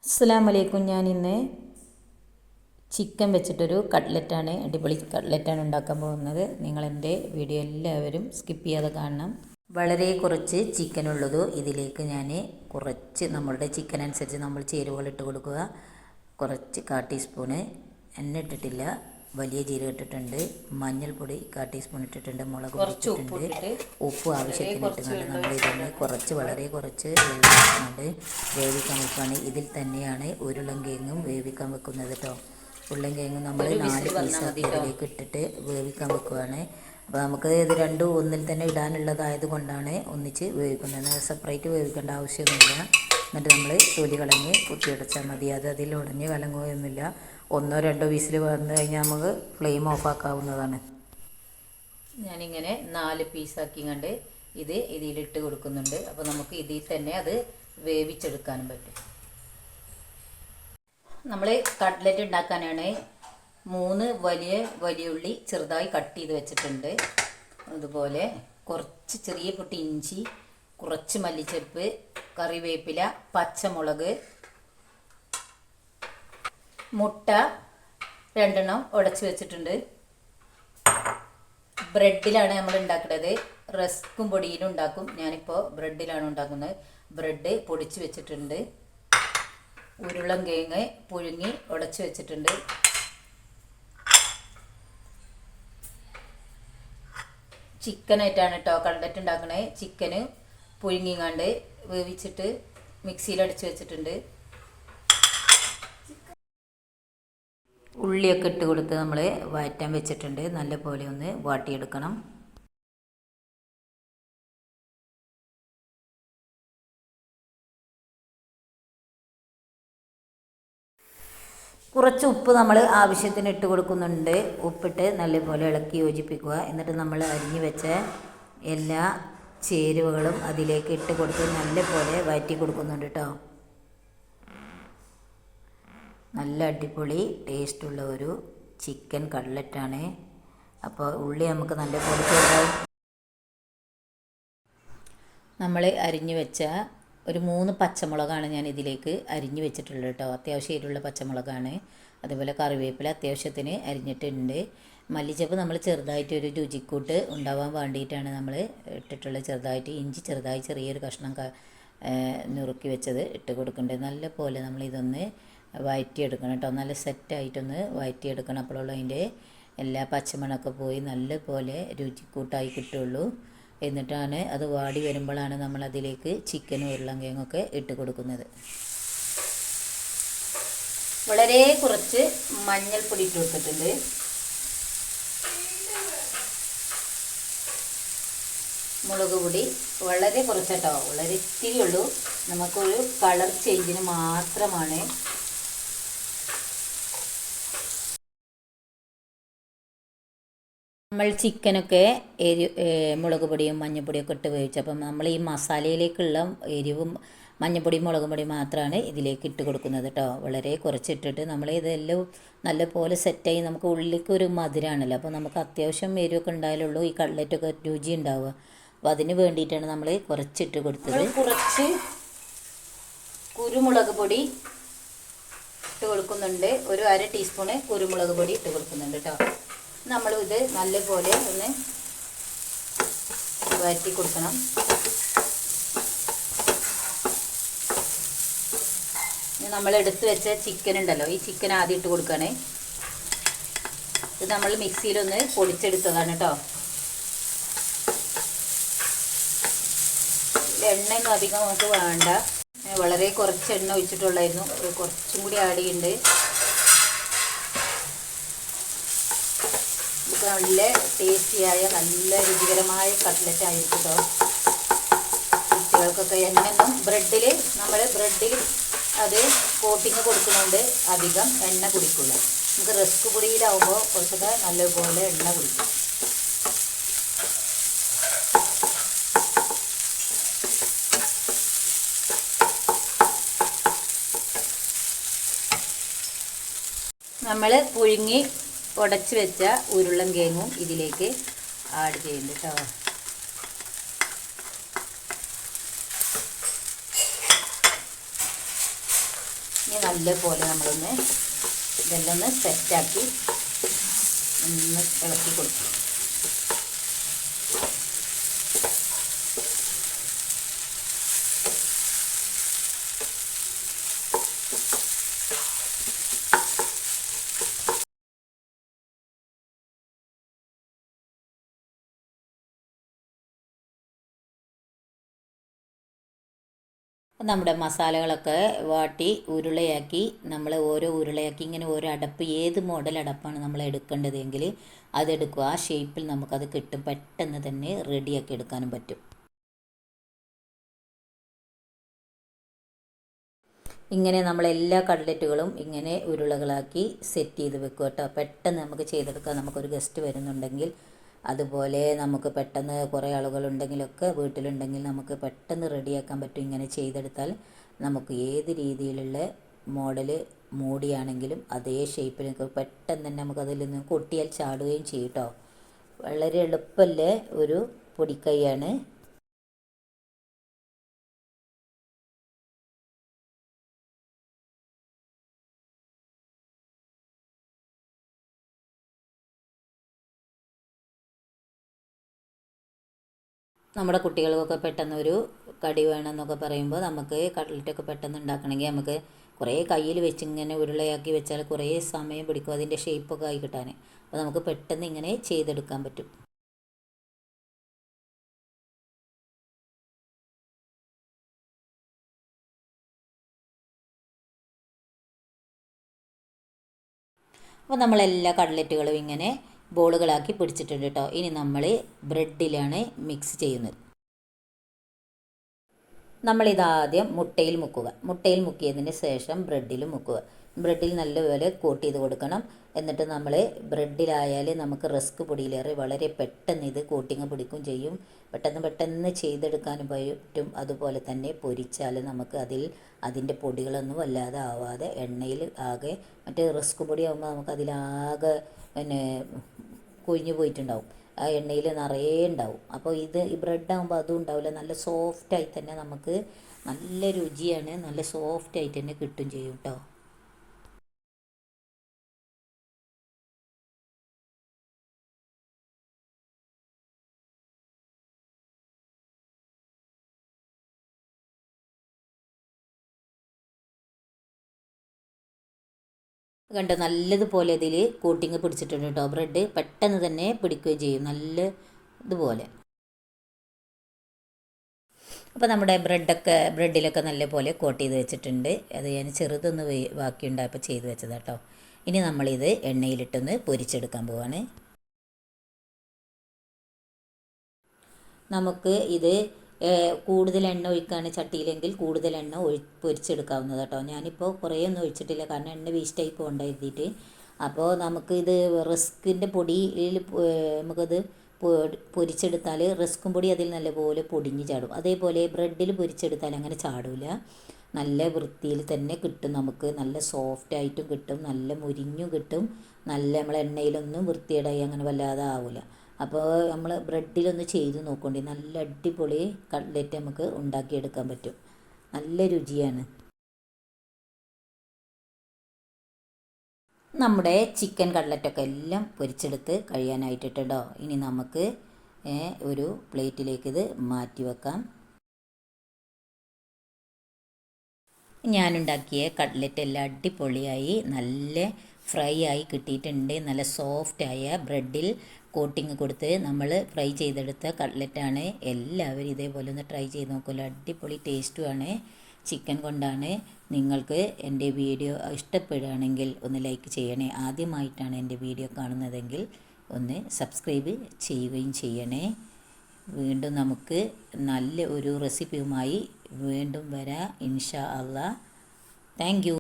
അസ്സലാമു അലൈക്കും. ഞാൻ ഇന്ന് ചിക്കൻ വെച്ചിട്ടൊരു കട്ട്ലറ്റാണ്, അടിപൊളി കട്ട്ലറ്റാണ് ഉണ്ടാക്കാൻ പോകുന്നത്. നിങ്ങളെൻ്റെ വീഡിയോ എല്ലാവരും സ്കിപ്പ് ചെയ്യാതെ കാണണം. വളരെ കുറച്ച് ചിക്കനുള്ളതോ ഇതിലേക്ക് ഞാൻ കുറച്ച് നമ്മളുടെ ചിക്കൻ അനുസരിച്ച് നമ്മൾ ചേരുവകൾ ഇട്ട് കൊടുക്കുക. കുറച്ച് 1/4 ടീസ്പൂണ് എണ്ണ ഇട്ടിട്ടില്ല, വലിയ ജീരകം ഇട്ടിട്ടുണ്ട്, മഞ്ഞൾപ്പൊടി 1/4 ടീസ്പൂൺ ഇട്ടിട്ടുണ്ട്, മുളക് പൊടി ഇട്ടിട്ടുണ്ട്, ഉപ്പ് ആവശ്യത്തിന് ഇട്ടുകൊണ്ട് നമ്മൾ ഇതൊന്ന് കുറച്ച് വളരെ കുറച്ച് വേവിക്കാൻ വെക്കുകയാണ്. ഇതിൽ തന്നെയാണ് ഉരുളൻകിഴങ്ങും വേവിക്കാൻ വെക്കുന്നത് കേട്ടോ. ഉരുളൻകിഴങ്ങും നമ്മൾ 4 പീസാക്കി ഇതിലേക്ക് ഇട്ടിട്ട് വേവിക്കാൻ വെക്കുകയാണ്. അപ്പോൾ നമുക്ക് ഇത് രണ്ടും ഒന്നിൽ തന്നെ ഇടാനുള്ളതായത് കൊണ്ടാണ് ഒന്നിച്ച് വേവിക്കുന്നത്. സെപ്പറേറ്റ് വേവിക്കേണ്ട ആവശ്യമൊന്നുമില്ല. എന്നിട്ട് നമ്മൾ തൊലി കളഞ്ഞ് കുത്തിയടച്ചാൽ മതി. അതിൽ ഉടഞ്ഞ് കലങ്ങുകയൊന്നുമില്ല. 1-2 വിസിൽ വന്നു കഴിഞ്ഞാൽ നമുക്ക് ഫ്ലെയിം ഓഫാക്കാവുന്നതാണ്. ഞാനിങ്ങനെ 4 പീസാക്കി കണ്ട് ഇതിലിട്ട് കൊടുക്കുന്നുണ്ട്. അപ്പോൾ നമുക്ക് ഇതിൽ തന്നെ അത് വേവിച്ചെടുക്കാനും പറ്റും. നമ്മൾ കട്ട്ലറ്റ് ഉണ്ടാക്കാനാണ് 3 വലിയ ഉള്ളി ചെറുതായി കട്ട് ചെയ്ത് വെച്ചിട്ടുണ്ട്. അതുപോലെ കുറച്ച് ചെറിയ പൊട്ടി ഇഞ്ചി, കുറച്ച് മല്ലിച്ചപ്പ്, കറിവേപ്പില, പച്ചമുളക്, മുട്ട 2 ഉടച്ച് വെച്ചിട്ടുണ്ട്. ബ്രെഡിലാണ് നമ്മൾ ഉണ്ടാക്കുന്നത്. റസ്ക്കും പൊടിയിലും ഉണ്ടാക്കും. ഞാനിപ്പോൾ ബ്രെഡിലാണ് ഉണ്ടാക്കുന്നത്. ബ്രെഡ് പൊടിച്ച് വെച്ചിട്ടുണ്ട്. ഉരുളൻകിഴങ്ങ് പുഴുങ്ങി ഉടച്ച് വെച്ചിട്ടുണ്ട്. ചിക്കനായിട്ടാണ് കേട്ടോ കട്ട്ലറ്റ് ഉണ്ടാക്കണേ. ചിക്കന് പുഴുങ്ങിങ്ങാണ്ട് വേവിച്ചിട്ട് മിക്സിയിൽ അടിച്ച് വെച്ചിട്ടുണ്ട്. ഉള്ളിയൊക്കെ ഇട്ട് കൊടുത്ത് നമ്മൾ വഴറ്റാൻ വെച്ചിട്ടുണ്ട്. നല്ല പോലെ ഒന്ന് വാട്ടിയെടുക്കണം. കുറച്ച് ഉപ്പ് നമ്മൾ ആവശ്യത്തിന് ഇട്ട് കൊടുക്കുന്നുണ്ട്. ഉപ്പിട്ട് നല്ലപോലെ ഇളക്കി യോജിപ്പിക്കുക. എന്നിട്ട് നമ്മൾ അരിഞ്ഞു വെച്ച എല്ലാ ചേരുവകളും അതിലേക്ക് ഇട്ട് കൊടുത്ത് നല്ലപോലെ വഴറ്റി കൊടുക്കുന്നുണ്ട് കേട്ടോ. നല്ല അടിപൊളി ടേസ്റ്റുള്ള ഒരു ചിക്കൻ കട്ട്ലറ്റാണ്. അപ്പോൾ ഉള്ളി നമുക്ക് നല്ലപോലെ ചെറുതായി നമ്മൾ അരിഞ്ഞു വെച്ച ഒരു 3 പച്ചമുളകാണ് ഞാൻ ഇതിലേക്ക് അരിഞ്ഞു വെച്ചിട്ടുള്ളത് കേട്ടോ. അത്യാവശ്യം എരിവുള്ള പച്ചമുളകാണ്. അതുപോലെ കറിവേപ്പില അത്യാവശ്യത്തിന് അരിഞ്ഞിട്ടുണ്ട്. മല്ലിച്ചപ്പ് നമ്മൾ ചെറുതായിട്ടൊരു രുചിക്കൂട്ട് ഉണ്ടാവാൻ വേണ്ടിയിട്ടാണ് നമ്മൾ ഇട്ടിട്ടുള്ളത്. ചെറുതായിട്ട് ഇഞ്ചി ചെറുതായി ചെറിയൊരു കഷ്ണം നുറുക്കി വെച്ചത് ഇട്ട് കൊടുക്കേണ്ടത്. നല്ല പോലെ നമ്മളിതൊന്ന് വഴറ്റിയെടുക്കണം കേട്ടോ. നല്ല സെറ്റായിട്ടൊന്ന് വഴറ്റിയെടുക്കണം. അപ്പോഴുള്ള അതിൻ്റെ എല്ലാ പച്ചമണമൊക്കെ പോയി നല്ല പോലെ രുചിക്കൂട്ടായി കിട്ടുള്ളൂ. എന്നിട്ടാണ് അത് വാടി വരുമ്പോഴാണ് നമ്മൾ അതിലേക്ക് ചിക്കനും ഉരുളൻകിഴങ്ങൊക്കെ ഇട്ട് കൊടുക്കുന്നത്. വളരെ കുറച്ച് മഞ്ഞൾപ്പൊടി ഇട്ട് കൊടുത്തിട്ടുണ്ട്. മുളക് പൊടി വളരെ കുറച്ചിട്ടോ, വളരെ ഇത്തിരി ഉള്ളൂ. നമുക്കൊരു കളർ ചേഞ്ചിന് മാത്രമാണ്. നമ്മൾ ചിക്കനൊക്കെ മുളക് പൊടിയും മഞ്ഞൾപ്പൊടിയൊക്കെ ഇട്ട് വേവിച്ചപ്പം നമ്മൾ ഈ മസാലയിലേക്കുള്ള എരിവും മഞ്ഞൾപ്പൊടിയും മുളക് പൊടിയും മാത്രമാണ് ഇതിലേക്ക് ഇട്ട് കൊടുക്കുന്നത് കേട്ടോ. വളരെ കുറച്ചിട്ടിട്ട് നമ്മൾ ഇതെല്ലാം നല്ലപോലെ സെറ്റായി. നമുക്ക് ഉള്ളിലേക്ക് ഒരു മധുരമാണല്ലോ, അപ്പോൾ നമുക്ക് അത്യാവശ്യം എരിവൊക്കെ ഉണ്ടായാലുള്ളൂ ഈ കട്ട്ലറ്റൊക്കെ രുചി ഉണ്ടാവുക. അപ്പോൾ അതിന് വേണ്ടിയിട്ടാണ് നമ്മൾ കുറച്ചിട്ട് കൊടുത്തത്. കുറച്ച് കുരുമുളക് പൊടി ഇട്ട് കൊടുക്കുന്നുണ്ട്. ഒരു 1/2 ടീസ്പൂണ് കുരുമുളക് പൊടി ഇട്ട് കൊടുക്കുന്നുണ്ട് കേട്ടോ. നമ്മളിത് നല്ലപോലെ ഒന്ന് വഴറ്റി കൊടുക്കണം. നമ്മൾ എടുത്ത് വെച്ച ചിക്കൻ ഉണ്ടല്ലോ, ഈ ചിക്കൻ ആദ്യം ഇട്ട് കൊടുക്കുകയാണ്. ഇത് നമ്മൾ മിക്സിയിലൊന്ന് പൊടിച്ചെടുത്തതാണ് കേട്ടോ. എണ്ണയൊന്നും അധികം നമുക്ക് വേണ്ട. വളരെ കുറച്ച് എണ്ണ ഒഴിച്ചിട്ടുള്ളായിരുന്നു. കുറച്ചും കൂടി ആഡ് ചെയ്യുന്നുണ്ട്. നല്ല ടേസ്റ്റിയായ നല്ല രുചികരമായ കട്ട്ലറ്റ് ആയിരിക്കും കേട്ടോ. കുട്ടികൾക്കൊക്കെ എണ്ണയൊന്നും നമ്മൾ ബ്രെഡിൽ അത് കോട്ടിങ് കൊടുക്കുന്നുണ്ട്. അധികം എണ്ണ കുടിക്കില്ല. നമുക്ക് റസ്ക് പൊടിയിലാവുമ്പോൾ കുറച്ചൊക്കെ നല്ലപോലെ എണ്ണ കുടിക്കും. നമ്മൾ പുഴുങ്ങി ഉടച്ച് വെച്ച ഉരുളൻകിഴങ്ങും ഇതിലേക്ക് ആഡ് ചെയ്യുന്നുണ്ട് കേട്ടോ. ഇനി നല്ലപോലെ നമ്മളൊന്ന് ഇതെല്ലാം ഒന്ന് സെറ്റാക്കി ഒന്ന് ഇളക്കി കൊടുക്കും. നമ്മുടെ മസാലകളൊക്കെ വാട്ടി ഉരുളയാക്കി നമ്മൾ ഓരോ ഉരുളയാക്കി ഇങ്ങനെ ഓരോ അടപ്പ് ഏത് മോഡൽ അടപ്പാണ് നമ്മൾ എടുക്കേണ്ടതെങ്കിൽ അതെടുക്കുക. ആ ഷേപ്പിൽ നമുക്കത് കിട്ടും. പെട്ടെന്ന് തന്നെ റെഡിയാക്കി എടുക്കാനും പറ്റും. ഇങ്ങനെ നമ്മളെല്ലാ കട്ലറ്റുകളും ഇങ്ങനെ ഉരുളകളാക്കി സെറ്റ് ചെയ്ത് വെക്കുക കേട്ടോ. പെട്ടെന്ന് നമുക്ക് ചെയ്തെടുക്കാം. നമുക്കൊരു ഗസ്റ്റ് വരുന്നുണ്ടെങ്കിൽ, അതുപോലെ നമുക്ക് പെട്ടെന്ന് കുറേ ആളുകളുണ്ടെങ്കിലൊക്കെ വീട്ടിലുണ്ടെങ്കിൽ നമുക്ക് പെട്ടെന്ന് റെഡിയാക്കാൻ പറ്റും. ഇങ്ങനെ ചെയ്തെടുത്താൽ നമുക്ക് ഏത് രീതിയിലുള്ള മോഡൽ മൂടിയാണെങ്കിലും അതേ ഷേപ്പിൽ പെട്ടെന്ന് തന്നെ നമുക്കതിൽ നിന്ന് കൊട്ടിയാൽ ചാടുകയും ചെയ്യും കേട്ടോ. വളരെ എളുപ്പമല്ലേ ഒരു പൊടിക്കൈയാണ്. നമ്മുടെ കുട്ടികൾക്കൊക്കെ പെട്ടെന്നൊരു കടി വേണമെന്നൊക്കെ പറയുമ്പോൾ നമുക്ക് കട്ലറ്റൊക്കെ പെട്ടെന്ന് ഉണ്ടാക്കണമെങ്കിൽ നമുക്ക് കുറേ കയ്യിൽ വെച്ച് ഇങ്ങനെ ഉരുളയാക്കി വെച്ചാൽ കുറേ സമയം പിടിക്കും അതിൻ്റെ ഷേപ്പൊക്കെ ആയി കിട്ടാൻ. അപ്പോൾ നമുക്ക് പെട്ടെന്ന് ഇങ്ങനെ ചെയ്തെടുക്കാൻ പറ്റും. അപ്പോൾ നമ്മളെല്ലാ കട്ലറ്റുകളും ഇങ്ങനെ ബോളുകളാക്കി പിടിച്ചിട്ടുണ്ട് കേട്ടോ. ഇനി നമ്മൾ ബ്രെഡിലാണ് മിക്സ് ചെയ്യുന്നത്. നമ്മളിതാദ്യം മുട്ടയിൽ മുക്കുക. മുട്ടയിൽ മുക്കിയതിന് ശേഷം ബ്രെഡിൽ മുക്കുക. ബ്രെഡിൽ നല്ലപോലെ കോട്ട് ചെയ്ത് കൊടുക്കണം. എന്നിട്ട് നമ്മൾ ബ്രെഡിലായാൽ നമുക്ക് റസ്ക് പൊടിയിലേറെ വളരെ പെട്ടെന്ന് ഇത് കോട്ടിങ് പിടിക്കും ചെയ്യും. പെട്ടെന്ന് ചെയ്തെടുക്കാനും പറ്റും. അതുപോലെ തന്നെ പൊരിച്ചാൽ നമുക്ക് അതിൻ്റെ പൊടികളൊന്നും വല്ലാതെ ആവാതെ എണ്ണയിൽ ആകെ, മറ്റേ റസ്ക് പൊടി ആകുമ്പോൾ നമുക്ക് അതിലാകെ പിന്നെ കൊഴിഞ്ഞു പോയിട്ടുണ്ടാവും. ആ എണ്ണയിൽ നിറയെ ഉണ്ടാവും. അപ്പോൾ ഈ ബ്രെഡാകുമ്പോൾ അതും ഉണ്ടാവില്ല. നല്ല സോഫ്റ്റായി തന്നെ നമുക്ക് നല്ല രുചിയാണ്. നല്ല സോഫ്റ്റായിട്ട് തന്നെ കിട്ടും ചെയ്യും കേട്ടോ. കണ്ടോ, നല്ലതുപോലെ ഇതിൽ കോട്ടിങ് പിടിച്ചിട്ടുണ്ട് കേട്ടോ. ബ്രെഡ് പെട്ടെന്ന് തന്നെ പിടിക്കുകയും ചെയ്യും നല്ല ഇതുപോലെ. അപ്പോൾ നമ്മുടെ ബ്രെഡിലൊക്കെ നല്ലപോലെ കോട്ട് ചെയ്ത് വെച്ചിട്ടുണ്ട്. അത് ഞാൻ ചെറുതൊന്ന് ബാക്കിയുണ്ടായപ്പോൾ ചെയ്ത് വെച്ചത് കേട്ടോ. ഇനി നമ്മളിത് എണ്ണയിലിട്ടൊന്ന് പൊരിച്ചെടുക്കാൻ പോവാണ്. നമുക്ക് ഇത് കൂടുതൽ എണ്ണ ഒഴിക്കുകയാണ് ചട്ടിയിലെങ്കിൽ കൂടുതൽ എണ്ണ പൊരിച്ചെടുക്കാവുന്നത് കേട്ടോ. ഞാനിപ്പോൾ കുറേ ഒന്നും ഒഴിച്ചിട്ടില്ല, കാരണം എണ്ണ വേസ്റ്റായി പോകണ്ട എഴുതിയിട്ട്. അപ്പോൾ നമുക്കിത് റിസ്കിൻ്റെ പൊടിയിൽ നമുക്കത് പൊരിച്ചെടുത്താൽ റിസ്കും പൊടി അതിൽ നല്ലപോലെ പൊടിഞ്ഞ് ചാടും. അതേപോലെ ബ്രെഡിൽ പൊരിച്ചെടുത്താൽ അങ്ങനെ ചാടില്ല. നല്ല വൃത്തിയിൽ തന്നെ കിട്ടും. നമുക്ക് നല്ല സോഫ്റ്റായിട്ടും കിട്ടും, നല്ല മുരിഞ്ഞും കിട്ടും. നല്ല നമ്മൾ എണ്ണയിലൊന്നും വൃത്തിയേടായി അങ്ങനെ വല്ലാതെ ആവില്ല. അപ്പോൾ നമ്മൾ ബ്രെഡിലൊന്ന് ചെയ്ത് നോക്കണ്ടേ, നല്ല അടിപൊളി കട്ട്ലറ്റ് നമുക്ക് ഉണ്ടാക്കിയെടുക്കാൻ പറ്റും. നല്ല രുചിയാണ്. നമ്മുടെ ചിക്കൻ കട്ട്ലറ്റൊക്കെ എല്ലാം പൊരിച്ചെടുത്ത് കഴിയാനായിട്ടിട്ടോ. ഇനി നമുക്ക് ഒരു പ്ലേറ്റിലേക്ക് ഇത് മാറ്റി വെക്കാം. ഞാനുണ്ടാക്കിയ കട്ട്ലറ്റ് എല്ലാം അടിപൊളിയായി നല്ല ഫ്രൈ ആയി കിട്ടിയിട്ടുണ്ട്. നല്ല സോഫ്റ്റായ ബ്രെഡിൽ കോട്ടിങ് കൊടുത്ത് നമ്മൾ ഫ്രൈ ചെയ്തെടുത്ത കട്ട്ലറ്റാണ്. എല്ലാവരും ഇതേപോലെ ഒന്ന് ട്രൈ ചെയ്ത് നോക്കുമല്ലോ. അടിപൊളി ടേസ്റ്റുമാണ്. ചിക്കൻ കൊണ്ടാണ്. നിങ്ങൾക്ക് എൻ്റെ വീഡിയോ ഇഷ്ടപ്പെടുകയാണെങ്കിൽ ഒന്ന് ലൈക്ക് ചെയ്യണേ. ആദ്യമായിട്ടാണ് എൻ്റെ വീഡിയോ കാണുന്നതെങ്കിൽ ഒന്ന് സബ്സ്ക്രൈബ് ചെയ്യുകയും ചെയ്യണേ. വീണ്ടും നമുക്ക് നല്ല ഒരു റെസിപ്പിയുമായി വീണ്ടും വരാം ഇൻഷാ അള്ളാ. Thank you.